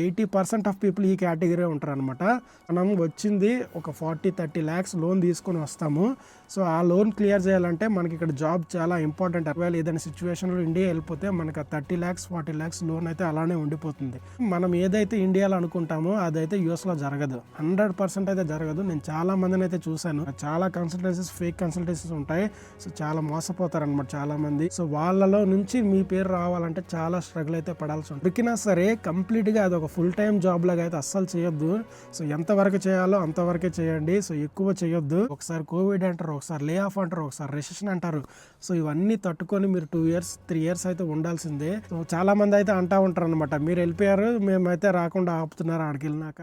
80% of people ఈ category ఉంటారు అనమాట. మనం వచ్చింది ఒక 40-30 ల్యాక్స్ లోన్ తీసుకొని వస్తాము. సో ఆ లోన్ క్లియర్ చేయాలంటే మనకి ఇక్కడ జాబ్ చాలా ఇంపార్టెంట్. ఒకవేళ ఏదైనా సిచ్యువేషన్లో ఇండియా వెళ్ళిపోతే మనకి 30 ల్యాక్స్ 40 ల్యాక్స్ లోన్ అయితే అలానే ఉండిపోతుంది. మనం ఏదైతే ఇండియాలో అనుకుంటామో అదైతే యూఎస్లో జరగదు. 100% అయితే జరగదు. నేను చాలా మందిని అయితే చూశాను. చాలా కన్సల్టెన్సీస్, ఫేక్ కన్సల్టెన్సీస్ ఉంటాయి. సో చాలా మోసపోతారు అనమాట చాలా మంది. సో వాళ్ళలో నుంచి మీ పేరు రావాలంటే చాలా స్ట్రగుల్ అయితే పడాల్సి ఉంటుంది. దొరికినా సరే కంప్లీట్గా అది ఒక ఫుల్ టైం జాబ్ లాగా అయితే అస్సలు చేయొద్దు. సో ఎంతవరకు చేయాలో అంతవరకే చేయండి. సో ఎక్కువ చేయొద్దు. ఒకసారి కోవిడ్ అంటారు, ఒకసారి లే ఆఫ్ అంటారు, ఒకసారి రెసెషన్ అంటారు. సో ఇవన్నీ తట్టుకొని మీరు 2 years 3 years అయితే ఉండాల్సిందే. సో చాలా మంది అయితే అంటా ఉంటారు అనమాట, మీరు వెళ్ళిపోయారు మేమైతే రాకుండా ఆపుతున్నారు ఆడికి వెళ్ళినాక.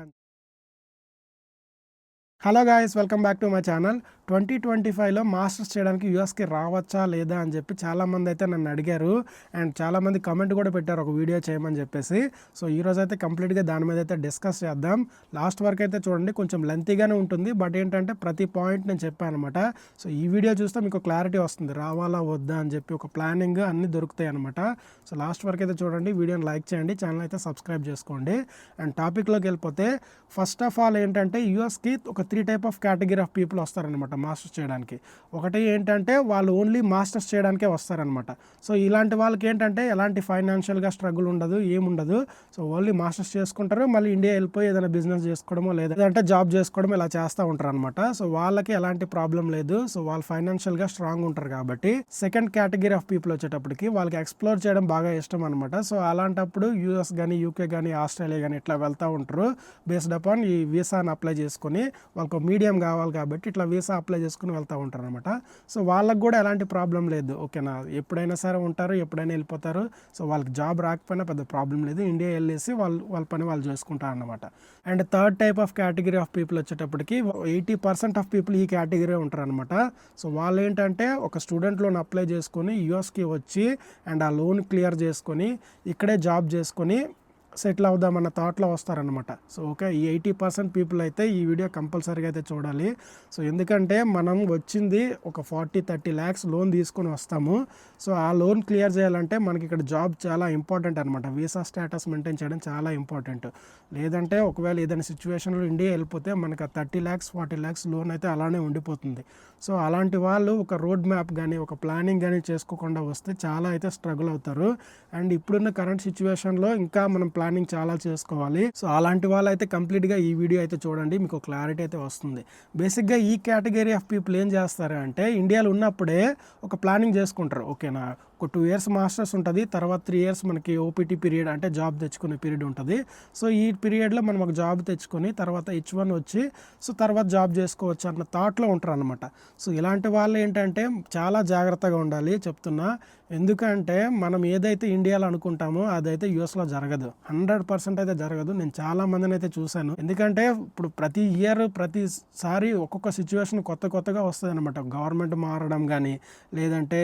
Hello guys, welcome back to my channel. 2025లో మాస్టర్స్ చేయడానికి యూఎస్కి రావచ్చా లేదా అని చెప్పి చాలామంది అయితే నన్ను అడిగారు. అండ్ చాలామంది కమెంట్ కూడా పెట్టారు ఒక వీడియో చేయమని చెప్పేసి. సో ఈరోజు అయితే కంప్లీట్గా దాని మీద అయితే డిస్కస్ చేద్దాం. లాస్ట్ వరకు అయితే చూడండి, కొంచెం లెంతీగానే ఉంటుంది. బట్ ఏంటంటే ప్రతి పాయింట్ నేను చెప్పాను అనమాట. సో ఈ వీడియో చూస్తే మీకు క్లారిటీ వస్తుంది, రావాలా వద్దా అని చెప్పి ఒక ప్లానింగ్ అన్నీ దొరుకుతాయి అనమాట. సో లాస్ట్ వరకు అయితే చూడండి, వీడియోని లైక్ చేయండి, ఛానల్ అయితే సబ్స్క్రైబ్ చేసుకోండి. అండ్ టాపిక్లోకి వెళ్ళిపోతే ఫస్ట్ ఆఫ్ ఆల్ ఏంటంటే యూఎస్కి ఒక 3 type of category of people వస్తారనమాట మాస్టర్స్ చేయడానికి. ఒకటి ఏంటంటే వాళ్ళు ఓన్లీ మాస్టర్స్ చేయడానికే వస్తారనమాట. సో ఇలాంటి వాళ్ళకి ఏంటంటే ఎలాంటి ఫైనాన్షియల్గా స్ట్రగుల్ ఉండదు, ఏముండదు. సో ఓన్లీ మాస్టర్స్ చేసుకుంటారు, మళ్ళీ ఇండియా వెళ్ళిపోయి ఏదైనా బిజినెస్ చేసుకోవడమో లేదంటే జాబ్ చేసుకోవడం ఇలా చేస్తూ ఉంటారు అనమాట. సో వాళ్ళకి ఎలాంటి ప్రాబ్లం లేదు. సో వాళ్ళు ఫైనాన్షియల్గా స్ట్రాంగ్ ఉంటారు కాబట్టి. సెకండ్ కేటగిరీ ఆఫ్ పీపుల్ వచ్చేటప్పటికి వాళ్ళకి ఎక్స్ప్లోర్ చేయడం బాగా ఇష్టం అనమాట. సో అలాంటప్పుడు యూఎస్ కానీ, యూకే కానీ, ఆస్ట్రేలియా కానీ ఇట్లా వెళ్తూ ఉంటారు. బేస్డ్ అపాన్ ఈ వీసాని అప్లై చేసుకుని, వాళ్ళకు మీడియం కావాలి కాబట్టి ఇట్లా వీసా అప్లై చేసుకుని వెళ్తూ ఉంటారు అనమాట. సో వాళ్ళకు కూడా ఎలాంటి ప్రాబ్లం లేదు. ఓకేనా, ఎప్పుడైనా సరే ఉంటారు, ఎప్పుడైనా వెళ్ళిపోతారు. సో వాళ్ళకి జాబ్ రాకపోయినా పెద్ద ప్రాబ్లం లేదు. ఇండియా వెళ్ళేసి వాళ్ళ పని వాళ్ళు చేసుకుంటారు అనమాట. And third type of category of people వచ్చేటప్పటికి 80% ఆఫ్ పీపుల్ ఈ కేటగిరీ ఉంటారు అనమాట. సో వాళ్ళు ఏంటంటే ఒక స్టూడెంట్ లోన్ అప్లై చేసుకొని యూఎస్కి వచ్చి అండ్ ఆ లోన్ క్లియర్ చేసుకొని ఇక్కడే జాబ్ చేసుకొని సెటిల్ అవుదామన్న థాట్లో వస్తారనమాట. సో ఓకే, ఈ 80% పీపుల్ అయితే ఈ వీడియో కంపల్సరీగా అయితే చూడాలి. సో ఎందుకంటే మనం వచ్చింది ఒక 40-30 ల్యాక్స్ లోన్ తీసుకొని వస్తాము. సో ఆ లోన్ క్లియర్ చేయాలంటే మనకి ఇక్కడ జాబ్ చాలా ఇంపార్టెంట్ అనమాట. వీసా స్టేటస్ మెయింటైన్ చేయడం చాలా ఇంపార్టెంట్. లేదంటే ఒకవేళ ఏదైనా సిచ్యువేషన్లో ఇండియా వెళ్ళిపోతే మనకి 30 ల్యాక్స్ 40 ల్యాక్స్ లోన్ అయితే అలానే ఉండిపోతుంది. సో అలాంటి వాళ్ళు ఒక రోడ్ మ్యాప్ కానీ, ఒక ప్లానింగ్ కానీ చేసుకోకుండా వస్తే చాలా అయితే స్ట్రగుల్ అవుతారు. అండ్ ఇప్పుడున్న కరెంట్ సిచ్యువేషన్లో ఇంకా మనం ప్లానింగ్ చాలా చేసుకోవాలి. సో అలాంటి వాళ్ళు అయితే కంప్లీట్గా ఈ వీడియో అయితే చూడండి, మీకు క్లారిటీ అయితే వస్తుంది. బేసిక్గా ఈ కేటగిరీ ఆఫ్ పీపుల్ ఏం చేస్తారు అంటే ఇండియాలో ఉన్నప్పుడే ఒక ప్లానింగ్ చేసుకుంటారు. ఓకేనా, ఒక 2 years మాస్టర్స్ ఉంటుంది, తర్వాత 3 years మనకి ఓపీటీ పీరియడ్ అంటే జాబ్ తెచ్చుకునే పీరియడ్ ఉంటుంది. సో ఈ పీరియడ్లో మనం ఒక జాబ్ తెచ్చుకొని తర్వాత H1 వచ్చి సో తర్వాత జాబ్ చేసుకోవచ్చు అన్న థాట్లో ఉంటారు అనమాట. సో ఇలాంటి వాళ్ళు ఏంటంటే చాలా జాగ్రత్తగా ఉండాలి చెప్తున్నా. ఎందుకంటే మనం ఏదైతే ఇండియాలో అనుకుంటామో అదైతే యూఎస్లో జరగదు. 100% అయితే జరగదు. నేను చాలా మందిని అయితే చూశాను. ఎందుకంటే ఇప్పుడు ప్రతి ఇయర్ ప్రతిసారి ఒక్కొక్క సిచ్యువేషన్ కొత్తగా వస్తుంది అనమాట. గవర్నమెంట్ మారడం కానీ, లేదంటే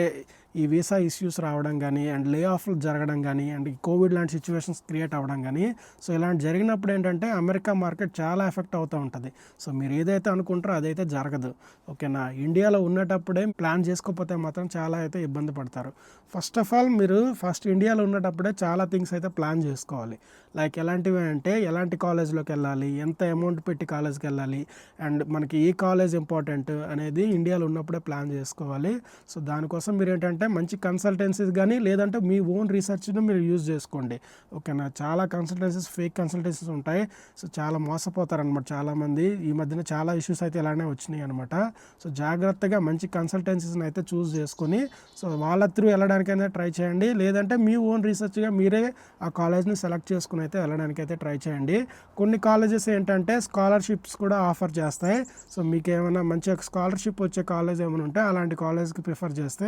ఈ వీసా ఇష్యూస్ రావడం కానీ, అండ్ లే ఆఫ్లు జరగడం కానీ, అండ్ ఈ కోవిడ్ లాంటి సిచ్యువేషన్స్ క్రియేట్ అవ్వడం కానీ. సో ఇలాంటి జరిగినప్పుడు ఏంటంటే అమెరికా మార్కెట్ చాలా ఎఫెక్ట్ అవుతూ ఉంటుంది. సో మీరు ఏదైతే అనుకుంటారో అదైతే జరగదు. ఓకేనా, ఇండియాలో ఉన్నటప్పుడే ప్లాన్ చేసుకోకపోతే మాత్రం చాలా అయితే ఇబ్బంది పడతారు. ఫస్ట్ ఆఫ్ ఆల్ మీరు ఇండియాలో ఉన్నటప్పుడే చాలా థింగ్స్ అయితే ప్లాన్ చేసుకోవాలి. లైక్ ఎలాంటివి అంటే ఎలాంటి కాలేజ్లోకి వెళ్ళాలి, ఎంత అమౌంట్ పెట్టి కాలేజ్కి వెళ్ళాలి, అండ్ మనకి ఏ కాలేజ్ ఇంపార్టెంట్ అనేది ఇండియాలో ఉన్నప్పుడే ప్లాన్ చేసుకోవాలి. సో దానికోసం మీరు ఏంటంటే మంచి కన్సల్టెన్సీస్ కానీ లేదంటే మీ ఓన్ రీసెర్చ్ను మీరు యూజ్ చేసుకోండి. ఓకేనా, చాలా కన్సల్టెన్సీస్, ఫేక్ కన్సల్టెన్సీస్ ఉంటాయి. సో చాలా మోసపోతారనమాట చాలామంది. ఈ మధ్యన చాలా ఇష్యూస్ అయితే ఇలానే వచ్చినాయి అనమాట. సో జాగ్రత్తగా మంచి కన్సల్టెన్సీస్ని అయితే చూస్ చేసుకొని సో వాళ్ళ త్రూ వెళ్ళడానికైనా ట్రై చేయండి. లేదంటే మీ ఓన్ రీసెర్చ్గా మీరే ఆ కాలేజ్ని సెలెక్ట్ చేసుకుని అయితే వెళ్ళడానికి అయితే ట్రై చేయండి. కొన్ని కాలేజెస్ ఏంటంటే స్కాలర్షిప్స్ కూడా ఆఫర్ చేస్తాయి. సో మీకు ఏమైనా మంచి స్కాలర్షిప్ వచ్చే కాలేజ్ ఏమైనా ఉంటే అలాంటి కాలేజ్కి ప్రిఫర్ చేస్తే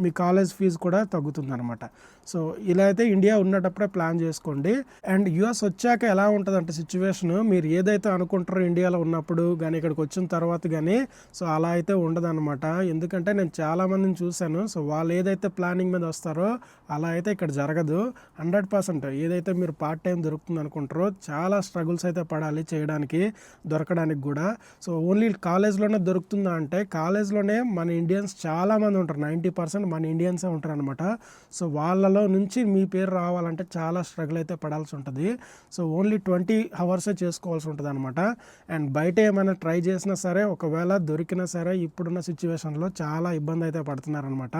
మీ కాలేజ్ ఫీజు కూడా తగ్గుతుంది అనమాట. సో ఇలా అయితే ఇండియా ఉన్నటప్పుడే ప్లాన్ చేసుకోండి. అండ్ యూఎస్ వచ్చాక ఎలా ఉంటుందంటే సిచ్యువేషన్, మీరు ఏదైతే అనుకుంటారో ఇండియాలో ఉన్నప్పుడు కానీ ఇక్కడికి వచ్చిన తర్వాత కానీ సో అలా అయితే ఉండదన్నమాట. ఎందుకంటే నేను చాలామందిని చూశాను. సో వాళ్ళు ఏదైతే ప్లానింగ్ మీద వస్తారో అలా అయితే ఇక్కడ జరగదు. 100% ఏదైతే మీరు పార్ట్ టైం దొరుకుతుంది అనుకుంటారో చాలా స్ట్రగుల్స్ అయితే పడాలి చేయడానికి, దొరకడానికి కూడా. సో ఓన్లీ కాలేజ్లోనే దొరుకుతుందా అంటే కాలేజ్లోనే మన ఇండియన్స్ చాలామంది ఉంటారు. 90% మన మన ఇండియన్సే ఉంటారనమాట. సో వాళ్ళలో నుంచి మీ పేరు రావాలంటే చాలా స్ట్రగుల్ అయితే పడాల్సి ఉంటుంది. సో ఓన్లీ 20 అవర్సే చేసుకోవాల్సి ఉంటుంది అనమాట. అండ్ బయట ఏమైనా ట్రై చేసినా సరే, ఒకవేళ దొరికినా సరే ఇప్పుడున్న సిచ్యువేషన్లో చాలా ఇబ్బంది అయితే పడుతున్నారనమాట.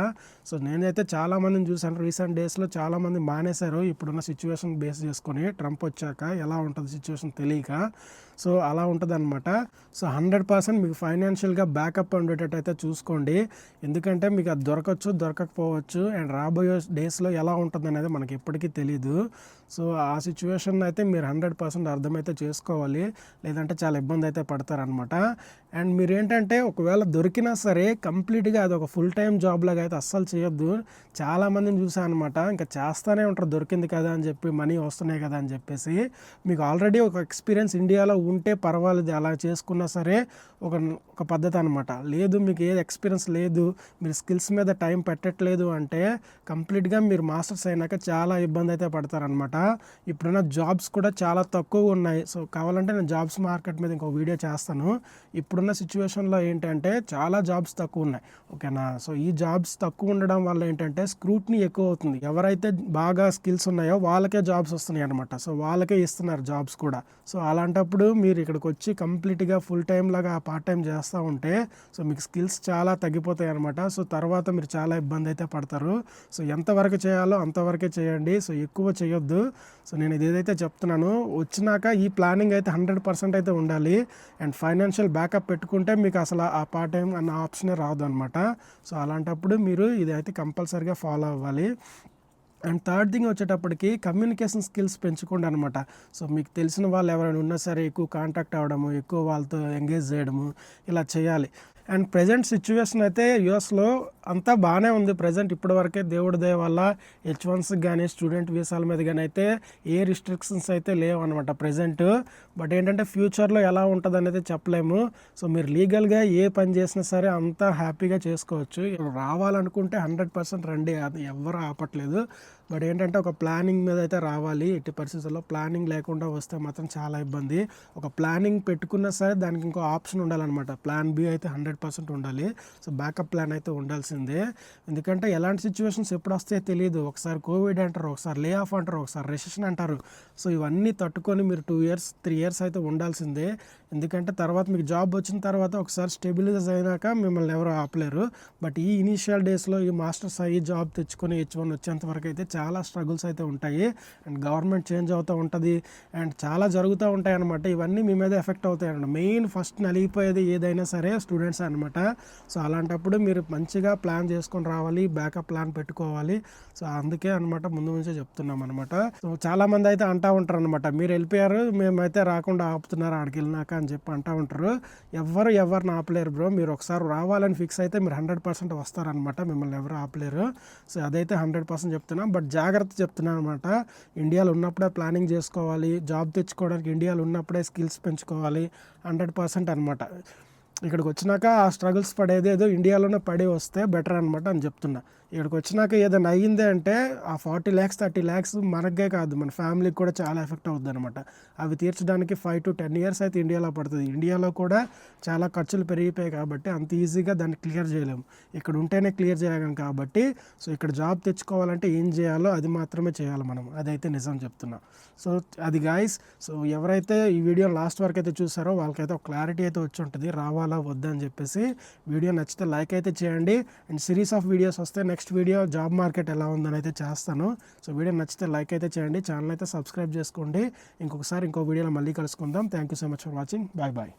సో నేనైతే చాలామందిని చూసాను, రీసెంట్ డేస్లో చాలామంది మానేశారు ఇప్పుడున్న సిచ్యువేషన్ బేస్ చేసుకొని. ట్రంప్ వచ్చాక ఎలా ఉంటుంది సిచ్యువేషన్ తెలియక. సో అలా ఉంటుంది అనమాట. సో 100% మీకు ఫైనాన్షియల్గా బ్యాకప్ ఉండేటట్టు అయితే చూసుకోండి. ఎందుకంటే మీకు అది దొరకచ్చు, దొరకకపోవచ్చు. అండ్ రాబోయే డేస్లో ఎలా ఉంటుంది అనేది మనకి ఎప్పటికీ తెలీదు. సో ఆ సిచ్యువేషన్ అయితే మీరు 100% అర్థమైతే చేసుకోవాలి, లేదంటే చాలా ఇబ్బంది అయితే పడతారనమాట. అండ్ మీరు ఏంటంటే ఒకవేళ దొరికినా సరే కంప్లీట్గా అది ఒక ఫుల్ టైం జాబ్ లాగా అయితే అస్సలు చేయొద్దు. చాలామందిని చూసాను అనమాట, ఇంకా చేస్తూనే ఉంటారు దొరికింది కదా అని చెప్పి, మనీ వస్తున్నాయి కదా అని చెప్పేసి. మీకు ఆల్రెడీ ఒక ఎక్స్పీరియన్స్ ఇండియాలో ఉంటే పర్వాలేదు, అలా చేసుకున్నా సరే ఒక పద్ధతి అనమాట. లేదు మీకు ఏ ఎక్స్పీరియన్స్ లేదు, మీరు స్కిల్స్ మీద టైం పెట్టట్లేదు అంటే కంప్లీట్గా మీరు మాస్టర్స్ అయినాక చాలా ఇబ్బంది అయితే పడతారనమాట. ఇప్పుడున్న జాబ్స్ కూడా చాలా తక్కువ ఉన్నాయి. సో కావాలంటే నేను జాబ్స్ మార్కెట్ మీద ఇంకో వీడియో చేస్తాను. ఇప్పుడున్న సిచ్యువేషన్లో ఏంటంటే చాలా జాబ్స్ తక్కువ ఉన్నాయి, ఓకేనా. సో ఈ జాబ్స్ తక్కువ ఉండడం వల్ల ఏంటంటే స్క్రూట్నీ ఎక్కువ అవుతుంది. ఎవరైతే బాగా స్కిల్స్ ఉన్నాయో వాళ్ళకే జాబ్స్ వస్తున్నాయి అనమాట. సో వాళ్ళకే ఇస్తున్నారు జాబ్స్ కూడా. సో అలాంటప్పుడు మీరు ఇక్కడికి వచ్చి కంప్లీట్గా ఫుల్ టైం లాగా పార్ట్ టైం చేస్తూ ఉంటే సో మీకు స్కిల్స్ చాలా తగ్గిపోతాయి అనమాట. సో తర్వాత మీరు చాలా ఇబ్బంది అయితే పడతారు. సో ఎంతవరకు చేయాలో అంతవరకే చేయండి, సో ఎక్కువ చేయొద్దు. సో నేను ఇదేదైతే చెప్తున్నాను, వచ్చినాక ఈ ప్లానింగ్ అయితే 100% అయితే ఉండాలి. అండ్ ఫైనాన్షియల్ బ్యాకప్ పెట్టుకుంటే మీకు అసలు ఆ పార్ట్ టైం అన్న ఆప్షనే రాదు అనమాట. సో అలాంటప్పుడు మీరు ఇది అయితే కంపల్సరీగా ఫాలో అవ్వాలి. అండ్ థర్డ్ థింగ్ వచ్చేటప్పటికి కమ్యూనికేషన్ స్కిల్స్ పెంచుకోండి అనమాట. సో మీకు తెలిసిన వాళ్ళు ఎవరైనా ఉన్నా సరే ఎక్కువ కాంటాక్ట్ అవ్వడము, ఎక్కువ వాళ్ళతో ఎంగేజ్ చేయడము, ఇలా చేయాలి. అండ్ ప్రజెంట్ సిచ్యువేషన్ అయితే యూఎస్లో అంతా బాగానే ఉంది ప్రజెంట్. ఇప్పటివరకే దేవుడి దయ వల్ల H1s కానీ స్టూడెంట్ వీసాల మీద కానీ అయితే ఏ రిస్ట్రిక్షన్స్ అయితే లేవు అనమాట ప్రజెంట్. బట్ ఏంటంటే ఫ్యూచర్లో ఎలా ఉంటుంది అనేది చెప్పలేము. సో మీరు లీగల్గా ఏ పని చేసినా సరే అంతా హ్యాపీగా చేసుకోవచ్చు. రావాలనుకుంటే 100% రండి, అది ఎవరు ఆపట్లేదు. బట్ ఏంటంటే ఒక ప్లానింగ్ మీద అయితే రావాలి. ఎట్టి పరిస్థితుల్లో ప్లానింగ్ లేకుండా వస్తే మాత్రం చాలా ఇబ్బంది. ఒక ప్లానింగ్ పెట్టుకున్నా సరే దానికి ఇంకో ఆప్షన్ ఉండాలన్నమాట. ప్లాన్ బి అయితే 100% ఉండాలి. సో బ్యాకప్ ప్లాన్ అయితే ఉండాల్సిందే. ఎందుకంటే ఎలాంటి సిచ్యువేషన్స్ ఎప్పుడు వస్తాయో తెలియదు. ఒకసారి కోవిడ్ అంటారు, ఒకసారి లే ఆఫ్ అంటారు, ఒకసారి రెసెషన్ అంటారు. సో ఇవన్నీ తట్టుకొని మీరు 2 years 3 years అయితే ఉండాల్సిందే. ఎందుకంటే తర్వాత మీకు జాబ్ వచ్చిన తర్వాత ఒకసారి స్టెబిలైజ్ అయినాక మిమ్మల్ని ఎవరు ఆపలేరు. బట్ ఈ ఇనీషియల్ డేస్లో ఈ మాస్టర్స్ అయ్యి జాబ్ తెచ్చుకొని H1 వచ్చేంత వరకు అయితే చాలా స్ట్రగుల్స్ అయితే ఉంటాయి. అండ్ గవర్నమెంట్ చేంజ్ అవుతూ ఉంటుంది అండ్ చాలా జరుగుతూ ఉంటాయి అనమాట. ఇవన్నీ మీ మీద ఎఫెక్ట్ అవుతాయి అన్నమాట. మెయిన్ ఫస్ట్ నలిగిపోయేది ఏదైనా సరే స్టూడెంట్స్ అనమాట. సో అలాంటప్పుడు మీరు మంచిగా ప్లాన్ చేసుకొని రావాలి, బ్యాకప్ ప్లాన్ పెట్టుకోవాలి. సో అందుకే అనమాట ముందు నుంచే చెప్తున్నాం అనమాట. సో చాలామంది అయితే అంటూ ఉంటారు అనమాట, మీరు వెళ్ళిపోయారు మేమైతే రాకుండా ఆపుతున్నారు ఆడికి వెళ్ళినాక అని చెప్పి అంటూ ఉంటారు. ఎవరిని ఆపలేరు బ్రో. మీరు ఒకసారి రావాలని ఫిక్స్ అయితే మీరు 100% వస్తారనమాట, మిమ్మల్ని ఎవరు ఆపలేరు. సో అదైతే 100% చెప్తున్నాం. బట్ జాగ్రత్త చెప్తున్నాను అనమాట. ఇండియాలో ఉన్నప్పుడే ప్లానింగ్ చేసుకోవాలి, జాబ్ తెచ్చుకోవడానికి ఇండియాలో ఉన్నప్పుడే స్కిల్స్ పెంచుకోవాలి 100% అనమాట. ఇక్కడికి వచ్చినాక ఆ స్ట్రగుల్స్ పడేది ఏదో ఇండియాలోనే పడి వస్తే బెటర్ అనమాట అని చెప్తున్నా. ఇక్కడికి వచ్చినాక ఏదైనా అయ్యిందే అంటే ఆ 40 lakhs 30 lakhs మనకే కాదు మన ఫ్యామిలీకి కూడా చాలా ఎఫెక్ట్ అవుతుంది అనమాట. అవి తీర్చడానికి 5 to 10 years అయితే ఇండియాలో పడుతుంది. ఇండియాలో కూడా చాలా ఖర్చులు పెరిగిపోయాయి కాబట్టి అంత ఈజీగా దాన్ని క్లియర్ చేయలేము. ఇక్కడ ఉంటేనే క్లియర్ చేయలేం కాబట్టి సో ఇక్కడ జాబ్ తెచ్చుకోవాలంటే ఏం చేయాలో అది మాత్రమే చేయాలి మనం. అదైతే నిజం చెప్తున్నా. సో అది గాయస్. సో ఎవరైతే ఈ వీడియో లాస్ట్ వరకు అయితే చూసారో వాళ్ళకైతే ఒక క్లారిటీ అయితే వచ్చి ఉంటుంది రావాలా వద్దా అని చెప్పేసి. వీడియో నచ్చితే లైక్ అయితే చేయండి. అండ్ సిరీస్ ఆఫ్ వీడియోస్ వస్తే నెక్స్ట్ వీడియో జాబ్ మార్కెట్ ఎలా ఉందని అయితే చేస్తాను. సో వీడియో నచ్చితే లైక్ అయితే చేయండి, ఛానల్ అయితే సబ్స్క్రైబ్ చేసుకోండి. ఇంకొకసారి ఇంకో వీడియోలో మళ్ళీ కలుసుకుందాం. Thank you so much for watching. Bye bye.